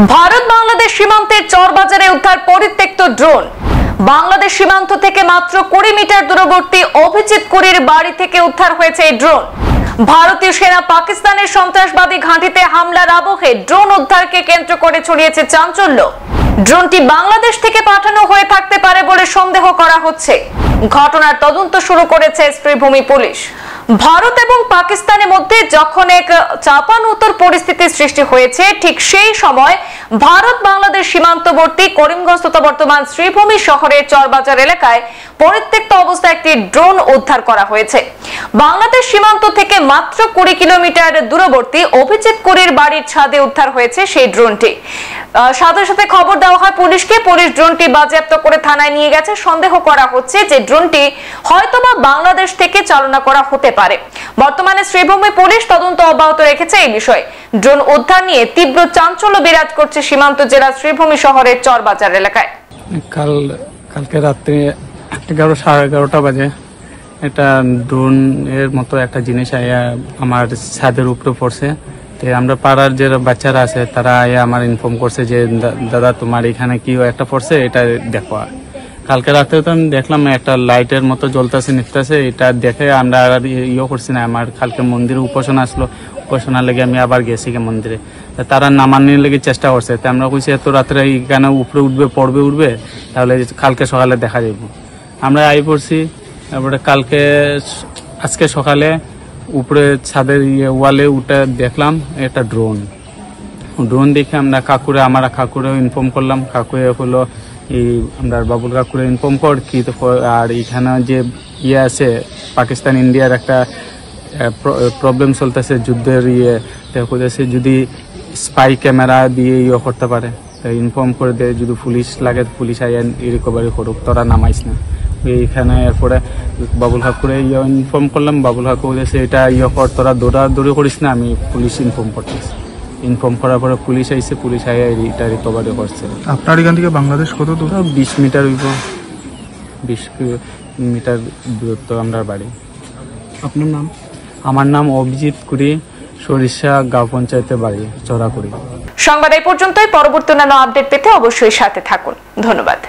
ভারত বাংলাদেশ সীমান্তের চরবাজারে উদ্ধার পরিত্যক্ত ড্রোন। বাংলাদেশ সীমান্ত থেকে মাত্র 20 মিটার দূরবর্তী অভিজিৎ কুরির বাড়ি থেকে উদ্ধার হয়েছে এই ড্রোন। ভারতীয় সেনা পাকিস্তানের সন্ত্রাসবাদী ঘাঁটিতে হামলার আবহে ড্রোন উদ্ধারকে কেন্দ্র করে ছড়িয়েছে চাঞ্চল্য। ড্রোনটি বাংলাদেশ থেকে পাঠানো হয়ে থাকতে পারে বলে সন্দেহ করা হচ্ছে। ঘটনার তদন্ত শুরু করেছে শ্রীভূমি পুলিশ। ভারত এবং পাকিস্তানের মধ্যে যখন এক চাপানোতর পরিস্থিতি সৃষ্টি হয়েছে, ঠিক সেই সময় ভারত বাংলাদেশ সীমান্তবর্তী করিমগঞ্জ তথা বর্তমান শ্রীভূমি শহরের চরবাজার এলাকায় পরিত্যক্ত অবস্থায় একটি ড্রোন উদ্ধার করা হয়েছে। বাংলাদেশ সীমান্ত থেকে মাত্র 20 কিলোমিটার দূরবর্তী অভিজিৎ কুরির বাড়ির ছাদে উদ্ধার হয়েছে সেই ড্রোনটি। সাথে সাথে খবর দেওয়া হয় পুলিশকে। পুলিশ ড্রোনটি বাজেয়াপ্ত করে থানায় নিয়ে গেছে। সন্দেহ করা হচ্ছে যে ড্রোনটি হয়তোবা বাংলাদেশ থেকে চালনা করা হতে পারে। বর্তমানে শ্রীভূমি পুলিশ তদন্ত অব্যাহত রেখেছে এই বিষয়ে। ড্রোন উদ্ধার নিয়ে তীব্র চাঞ্চল্য বিরাজ করছে সীমান্ত জেলা শ্রীভূমি শহরের চরবাজার এলাকায়। কালকে রাত্রে 11:30 বাজে একটা ড্রোন এর মতো একটা জিনিস আমার ছাদের উপরে পড়ছে। আমরা পাড়ার যে বাচ্চারা আছে তারা আমার ইনফর্ম করছে যে দাদা তোমার এখানে কি একটা পড়ছে, এটা দেখো। কালকে রাতে তো আমি দেখলাম একটা লাইটের মতো জ্বলতেছে নিতেছে। এটা দেখে আমরা আর করছি না। আমার কালকে মন্দিরে উপাসনা আসলো, উপাসনার লেগে আমি আবার গেছি মন্দিরে। তারা নামানোর লেগে চেষ্টা করছে। আমরা কইছি এত রাত্রে এখানে উপরে উঠবে তাহলে কালকে সকালে দেখা যাইব। আমরা আই পড়ছি। তারপরে আজকে সকালে উপরে ছাদের ওয়ালে উঠে দেখলাম একটা ড্রোন দেখে আমরা আমার কাকুরে ইনফর্ম করলাম। কাকুরে হলো আমরা বাবুল কাকুরে ইনফর্ম কর কি। আর এখানে যে আছে পাকিস্তান ইন্ডিয়ার একটা প্রবলেম চলতেছে, যুদ্ধের দেখতেছে যদি স্পাই ক্যামেরা দিয়ে করতে পারে ইনফর্ম করে দেয়। যদি পুলিশ লাগে পুলিশ আইয়া রিকভারি করুক, তোরা নামাইস না এইখানে। এরপরে বাবুল কাকুরে ইনফর্ম করলাম। বাবুল কাকু বলেছে এটা কর, তোরা দৌড়াদৌড়ি করিস না, আমি পুলিশ ইনফর্ম করতেছি। ইনফর্ম করার পরে পুলিশ আইসে, পুলিশ আইয়া এটা রিকভারি করছে। আপনার এখান থেকে বাংলাদেশ কত দূর? 20 মিটার হইব, 20 মিটার দূরত্ব আমরা বাড়ি। আপনার নাম? আমার নাম অভিজিৎ কুরি, সরিষা গাঁও পঞ্চায়েতের বাড়ি, চড়াকুড়ি। সংবাদ এই পর্যন্তই। পরবর্তী অন্যান্য আপডেট পেতে অবশ্যই সাথে থাকুন। ধন্যবাদ।